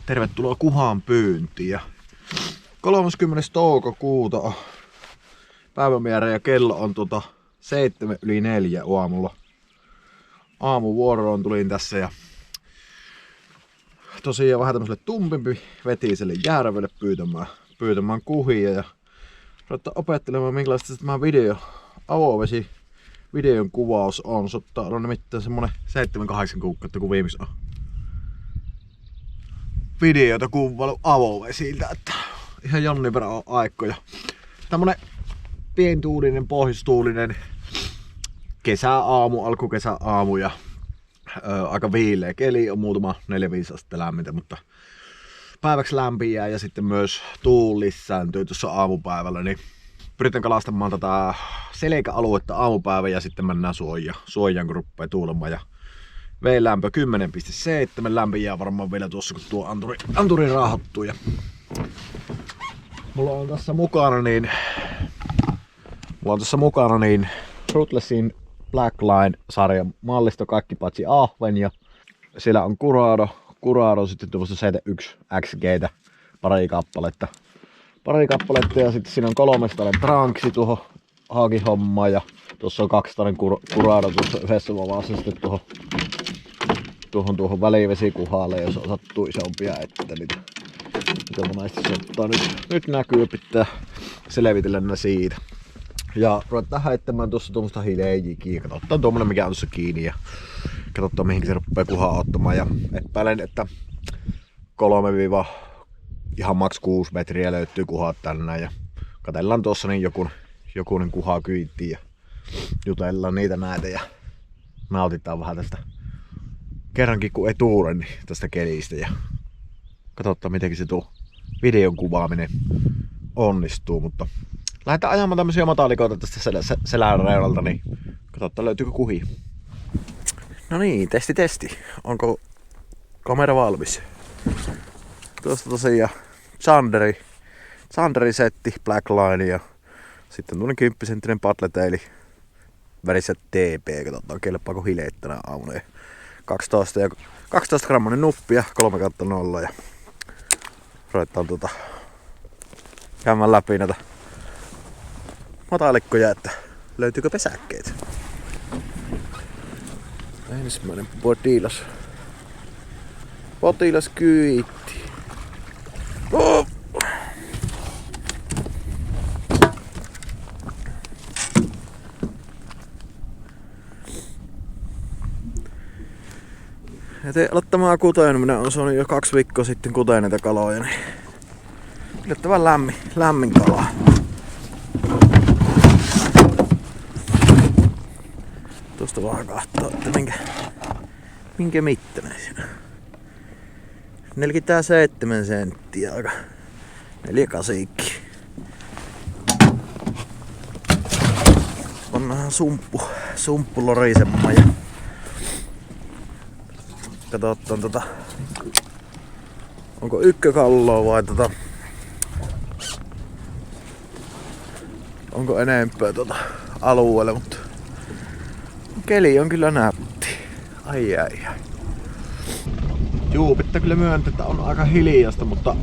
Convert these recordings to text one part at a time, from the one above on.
Tervetuloa kuhaan pyyntiin. Ja 30. toukokuuta päivämäärä ja kello on 3:07 aamulla. Aamuvuoroon tulin tässä ja tosiaan vähän tämmöiselle tumpimpi vetiselle järvelle pyytämään kuhia ja ruvettiin opettelemaan minkälaista tämä videon kuvaus on. On nimittäin semmonen 7-8 kuukautta kun viimeksi on videota kuvailu avovesiltä, että ihan jonnin verran on aikoja. Tämmönen pientuulinen, pohjoistuulinen kesäaamu, alkukesäaamu ja aika viileä keli, on muutama 4-5 astetta lämmintä, mutta päiväksi lämpiää ja sitten myös tuuli lisääntyy tuossa aamupäivällä, niin pyritään kalastamaan tätä selkäaluetta aamupäivän ja sitten mennään suojaan kun rupeaa tuulemaan. Ja V-lämpö 10.7, lämpi jää varmaan vielä tuossa kun tuo anturi raahattuu. Ja mulla on tässä mukana niin Ruthlessin Blackline-sarjan mallisto kaikki paitsi ahven ja siellä on Curado sitten tuossa 71 XGtä pari kappaletta ja sitten siinä on 300 tranksi tuohon haakihommaan ja tuossa on 200 Curado tuossa yhdessä vavassa sitten tuohon välivesikuhaalle, jos sattuu isompia että mitä monesti se ottaa nyt näkyy ja pitää selvitellä nää siitä. Ja ruvetaan heittämään tuossa tuommoista hileijikiä, katsotaan tuommoinen mikä on tuossa kiinni ja katsotaan mihin se rupeaa kuhaa ottamaan ja epäilen, että 3- ihan maks 6 metriä löytyy kuhat tänään ja katsellaan tuossa niin jokunen kuhaa kyytiin ja jutellaan niitä näitä ja nautitaan vähän tästä kerrankin kun ei tuule niin tästä kelistä ja katsotaan mitenkin se tuo videon kuvaaminen onnistuu, mutta lähdetään ajamaan tämmösiä matalikoita tästä selän reunalta, niin katsotaan löytyykö kuhi. No niin, testi. Onko kamera valmis? Tuosta tosiaan Chandleri setti, Blackline ja sitten tuonne 10-senttinen paddletaili värissä TP. Katsotaan kelpaako hileet tänä aamuna. 12 grammanen nuppi ja 3/0 ja ruvetaan käymään läpi näitä matalikkoja, että löytyykö pesäkkeet. Ensimmäinen potilas kyytti. Oh! Heti aloittamaan kuteneminen on saanut jo 2 viikkoa sitten kuteen näitä kaloja, niin yllättävän lämmin kala. Tuosta vaan kahtoo, että minkä mittainen siinä. 47 senttiä, aika 4,8. Onnahan sumppu lorisemaan ja katsotaan onko ykkökalloa vai onko enempää alueelle, mutta keli on kyllä nätti. Ai. Juu, pitää kyllä myöntää, että on aika hiljasta, mutta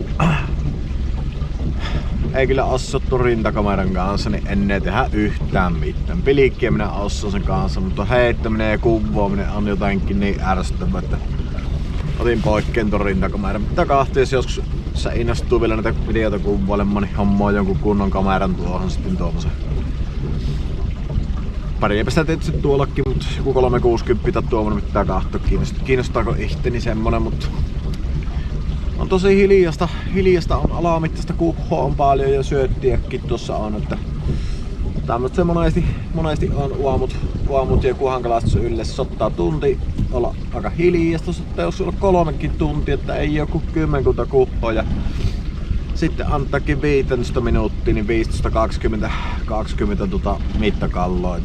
ei kyllä assottu rintakameran kanssa, niin ennen tehdä yhtään mitään. Pilikkiä minä ossan sen kanssa, mutta heittäminen ja kuvaaminen on jotenkin niin ärsyttävää, että otin poikkeen ton rintakameran. Mitä kahti, jos joskus sä innostuu vielä näitä videota kuvailemaan, niin hommaa jonkun kunnon kameran tuohon sitten tuommoisen. Pari eipä sitä tietysti tuollakin, mutta joku 360 tuommoinen pitää kahtoa. Kiinnostaako ihteni semmonen, mutta on tosi hiljasta on alamittaista kuhoa on paljon ja syöttiäkin tuossa on, että tämmöset se monesti on uamut ja kuhankalastus yleensä ottaa tunti olla aika hiljasta, jos sulla 3 tuntia, että ei joku 10 kuhoa ja sitten antaakin 15 minuuttia, niin 15-20 mittakalloa.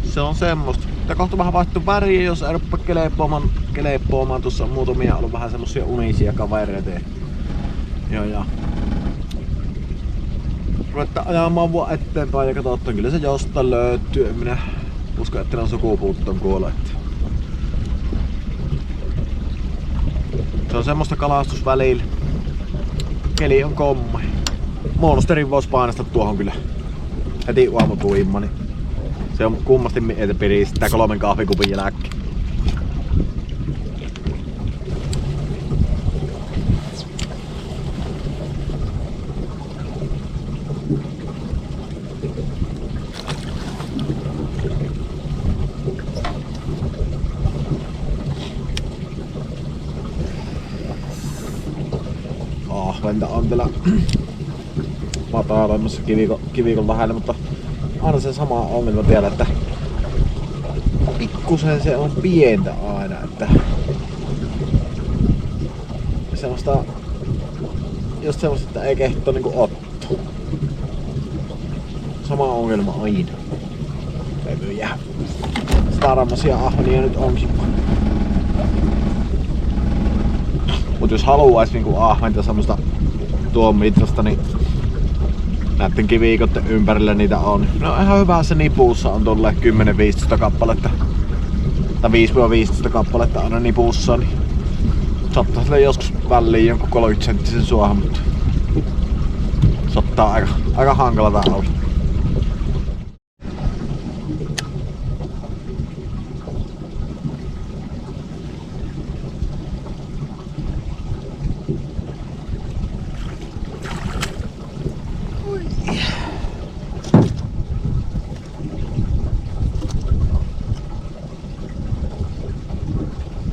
Se on semmoista. Tää kohta vähän vaihtuu väriä, jos ei rupea keleppoomaan. Tuossa on muutamia ollut vähän semmosia unisia kavereita. Ja ruvetaan ajamaan vaan eteenpäin ja katsotaan, kyllä se jostain löytyy. En minä usko, että on sukupuuttoon kuolla. Se on semmoista kalastusvälillä. Keli on komma. Monsterin vois painastaa tuohon kyllä heti aamutuimma, niin se on kummasti että piristää 3 kahvikupin jälkeen. Ahventa on täällä matalemmassa kivikon lähellä, mutta aina se sama ongelma tiedä, että pikkusen se on pientä aina, että semmoista just semmoista, että ei kehto niinku ottaa. Sama ongelma aina. Levyjä. Starammosia ahvenia nyt onkin. Mut jos haluais niinku ahventa semmoista tuon mittasta, niin näitten kiviikotten ympärillä niitä on. No ihan hyvä se nipussa on tolle 10-15 kappaletta. Tai 5-15 kappaletta aina nipussa, niin saattaa sille joskus väliin jonkun 30 senttisen suohan, mutta se ottaa aika hankalata olla.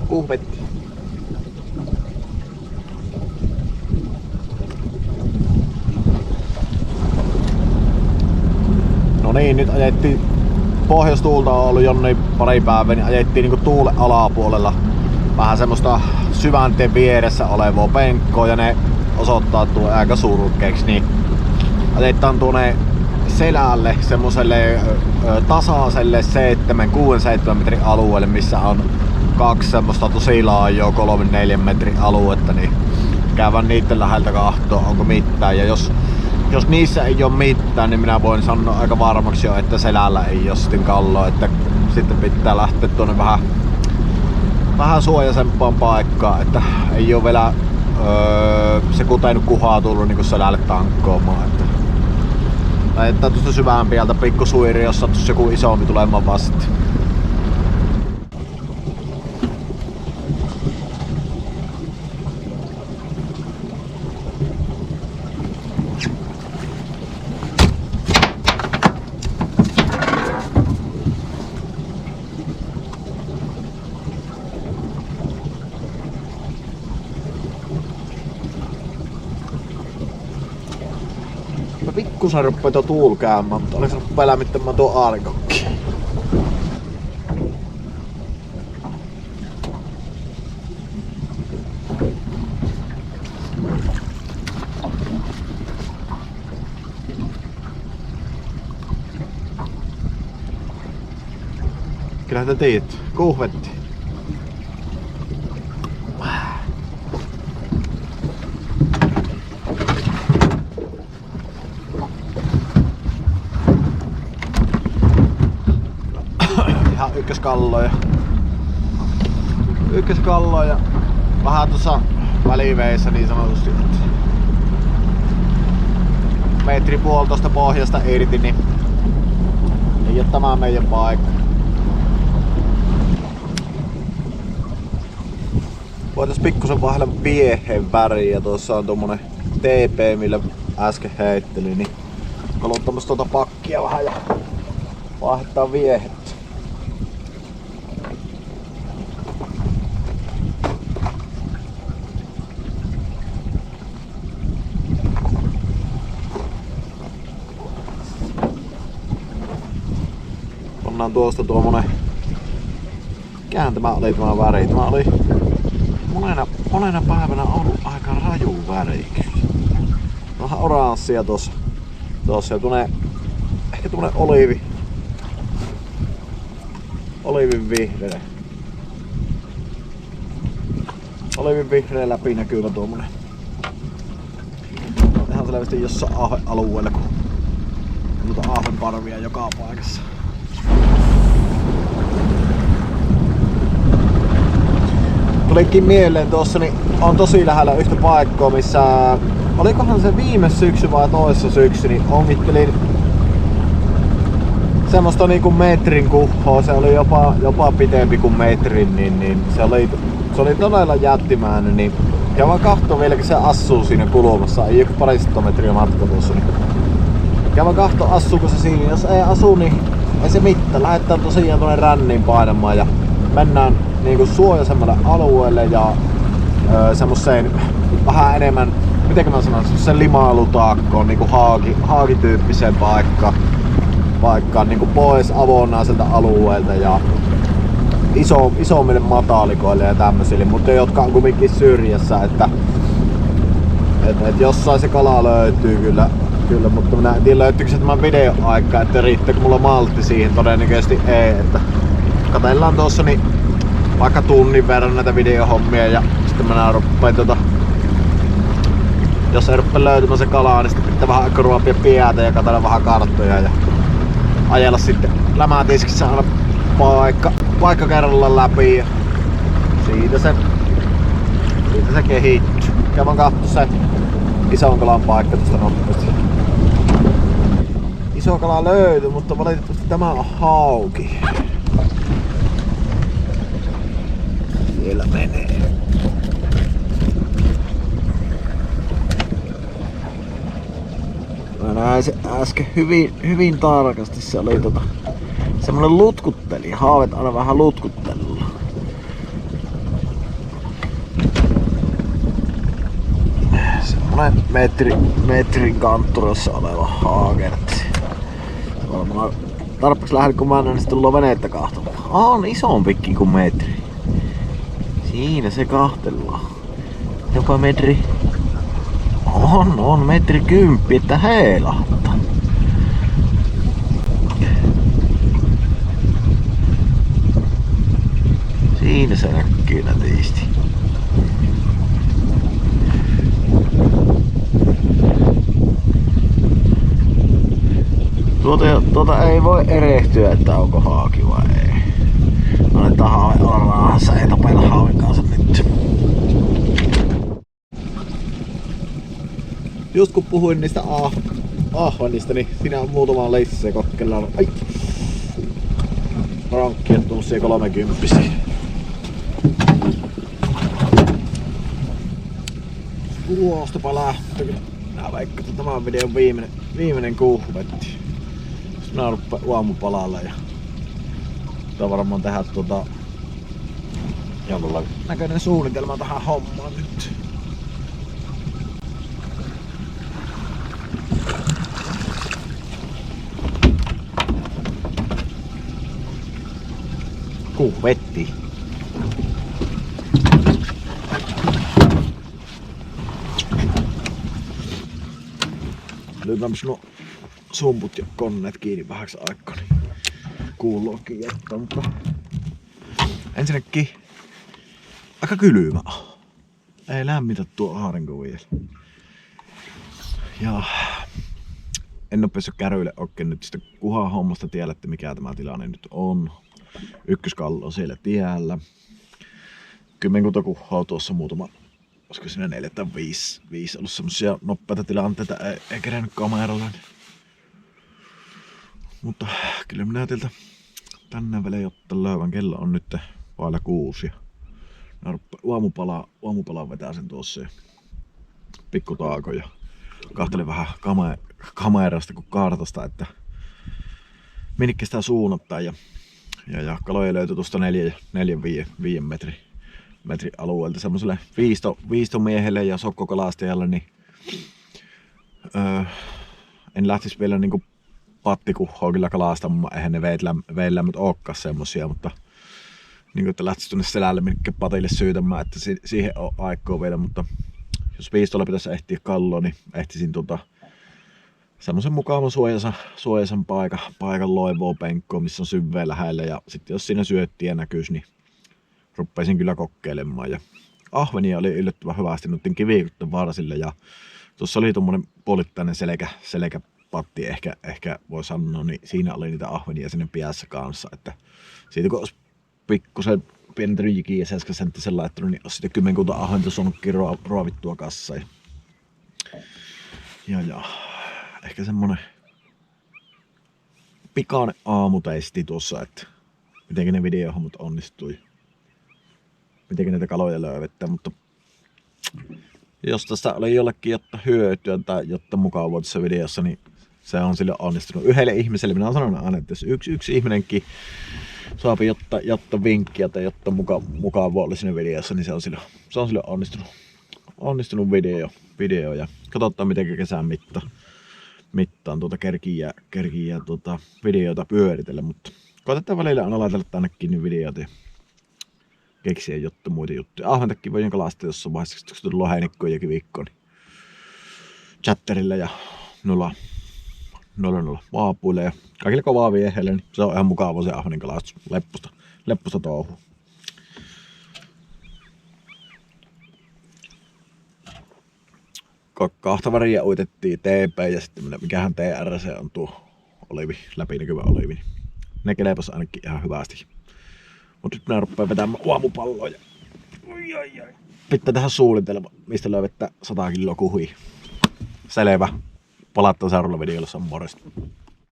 Kuhvetti. No niin, nyt ajettiin pohjoistuulta on ollut jonnekin pari päivää, niin ajettiin niinku tuulen alapuolella vähän semmoista syvänteen vieressä olevaa penkkoa ja ne osoittautuu aika surkeiksi, niin ajetaan tuonne selälle semmoselle tasaiselle 6-7 metrin alueelle, missä on 2 semmoista tosi laajaa 3-4 metrin aluetta, niin käydään niitten läheltä kahtoo onko mitään, ja jos niissä ei oo mitään, niin minä voin sanoa aika varmaksi jo, että selällä ei oo sitten kalloa, että sitten pitää lähteä tuonne vähän suojaisempaan paikkaan, että ei oo vielä se kutenut kuhaa tullut niinku selälle tankkoomaan, että laittaa tuosta syvään pikku suiri, jos sattuisi joku isompi tulemaan vasta. Pikkusen ruppee tuo tuul käymään, mutta olisin rupea lämmittämään tuo aarikokki. Kyllähän te tiedät, kuhvetti. Ykköskalloja ja vähän tuossa väliveissä niin sanotusti, että 1,5 metriä tuosta pohjasta irti, niin ei oo tämä meidän paikka. Voitais pikkusen vaihdella viehen väriä, tuossa on tommonen TP millä äsken heitteli, niin kaluttamassa tuota pakkia vähän ja vaihdetaan viehet. Pannaan tuosta tuommoinen kääntämä oli tämä väri. Tämä oli monena päivänä ollut aika raju väri. Vähän oranssia tossa ja ehkä tuommoinen olivin vihreä. Olivin vihreä läpinäkyvä tuommoinen. Ihan selvästi jossain ahvealueella, kun on noita ahvenparvia joka paikassa. Tulikin mieleen tuossa, niin on tosi lähellä yhtä paikkaa, missä olikohan se viime syksy vai toissa syksy, niin ongittelin semmoista niinku metrin kuhhoa, se oli jopa pitempi kuin metrin, niin se oli todella jättimäinen, niin ja vaan kahtoo vieläkin se assuu siinä kulmassa, ei joku parista metriä matka tuossa, niin ja vaan kahtoo assuuko se siinä, jos ei asu, niin ei se mitään, lähdetään tosiaan tuonne ränniin painamaan ja mennään niinku suojaisemmalle alueelle ja semmoseen vähän enemmän, mitenkä mä sanon, semmosen limailutaakkoon, niinku haakityyppiseen paikkaan niinku pois avonnaiselta alueelta ja isommille matalikoille ja tämmöisille, mutta jotka on kumminkin syrjässä, että jossain se kala löytyy kyllä, mutta minä en tiedä löytyykö se tämän videon aikaa, että riittääkö mulla maltti siihen, todennäköisesti ei, että katsellaan tuossa niin vaikka tunnin verran näitä videohommia ja sitten minä rupean jos ei rupea löytymään se kalaa, niin sitten pitää vähän aikaa ruopia piätä ja katsella vähän karttoja ja ajella sitten lämätiskissä aina paikka kerrallaan läpi ja siitä se kehittyy. Käydään katsoa se ison kalan paikka tästä nopeasti. Iso kala löytyi, mutta valitettavasti tämä on hauki. Siellä menee. Mä näin se äsken hyvin tarkasti. Se oli semmonen lutkutteli. Haavet aina vähän lutkuttelua. Semmonen metrin kantturassa oleva haakertti. Varmaan tarpeeksi lähden kun mä näen, niin sitten tullaan venettä kahtomaan. On isompikin kuin metri. Siinä se kahtellaan. Jopa metri. On metri 10, että heilahtaa. Siinä se näkyy nätisti. Tuota ei voi erehtyä, että onko haaki vai ei. Annetaan haave olla rauhassa, ei tapella haavin kanssa nyt. Just kun puhuin niistä ahvenista, niin siinä on muutama leisse kokkellaan. Ai! Rankki on tullut siihen 30. Tuostapa lähtö kyllä. Nää vaikka tämän videon viimeinen kuhvetti. Minä rupean aamupalalla ja pitää varmaan tehdä jonkunlainen näköinen suunnitelma tähän hommaan nyt. Kuhvetti. Lyötämäs nuo sumput ja konneet kiinni vähäksi aikaa, niin kuuluukin jättää, mutta ensinnäkin aika kylmä on. Ei lämmitä tuo aurinko vielä. Ja en oo päässyt käryille oikein nyt sitä kuhaa hommasta tiedätte mikä tämä tilanne nyt on. Ykköskallo on siellä tiellä. Kymmenkunta kuhaa tuossa muutama. Olisiko siinä 4 tai 5 ollut semmosia nopeita tilanteita, ei kerennyt kameralla. Mutta kyllä minä teiltä tänne vielä jotta löyvän, kello on nyt vailla 6. Aamupalaa vetää sen tuossa ja pikkutaako ja kahtelen vähän kamerasta kuin kartasta, että minnekin sitä suunnattaa ja kaloja löytyi tuosta 4-5 metrin alueelta semmoselle viistomiehelle ja sokkokalastajalle, niin en lähtisi vielä niinku pattikuhhoa kyllä kalastamaan, eihän ne veelämmöt olekaan semmosia, mutta niin että lähtisi tuonne selälle minnekin patille syytämään, että siihen on aikaa vielä, mutta jos viistolla pitäisi ehtiä kalloon, niin ehtisin semmosen mukavan suojaisen paikan loivoa penkkoon, missä on syveen lähellä, ja sitten jos siinä syöttiä näkyisi, niin ruppaisin kyllä kokeilemaan. Ja ahvenia oli yllättävän hyvästi noiden kivikutten varsille, ja tuossa oli tommonen puolittainen selkäpatti ehkä voi sanoa, niin siinä oli niitä ahvenia sinne piässä kanssa, että siitä kun olisi pikkusen pienentänyt jikin ja 7 senttisen laittanut, niin on sitten kymmenkunta ahventa saanutkin ruovittua kassaan. Ja ehkä semmonen pikainen aamutesti tuossa, että miten ne videohommat onnistui. Miten näitä kaloja löydetään, mutta jos tästä oli jollekin jotta hyötyä tai jotta mukavaa tässä videossa, niin se on sille onnistunut. Yhdelle ihmiselle, minä sanon aina, että jos yksi ihminenkin saapi jotta vinkkiä tai jotta mukavaa oli siinä videossa, niin se on sille onnistunut video ja katsotaan miten kesän mittaan kerkiä videoita pyöritellä, mutta koitetaan välillä aina laitella tännekin niin videoita ja keksiä muita juttuja. Ahventakin voin kalastaa jossain vaiheessa, kun tullut heinikkoon ja kivikkoon, niin chatterilla ja nolla vaapuille ja kaikille kovaa viehelle, niin se on ihan mukava se ahvenin kalastus. Lepposta touhu. Kahta väriä uitettiin TP ja sitten mikähän TRC on tuo olivi, läpinäkyvä olivi. Ne kelpas ainakin ihan hyvästi. Mut nyt minä rupean vetämään aamupalloa ja pitää tehdä suunnitelma, mistä löydetään 100 kiloa kuhui. Selvä. Palataan seuraavalla videolla, morjesta.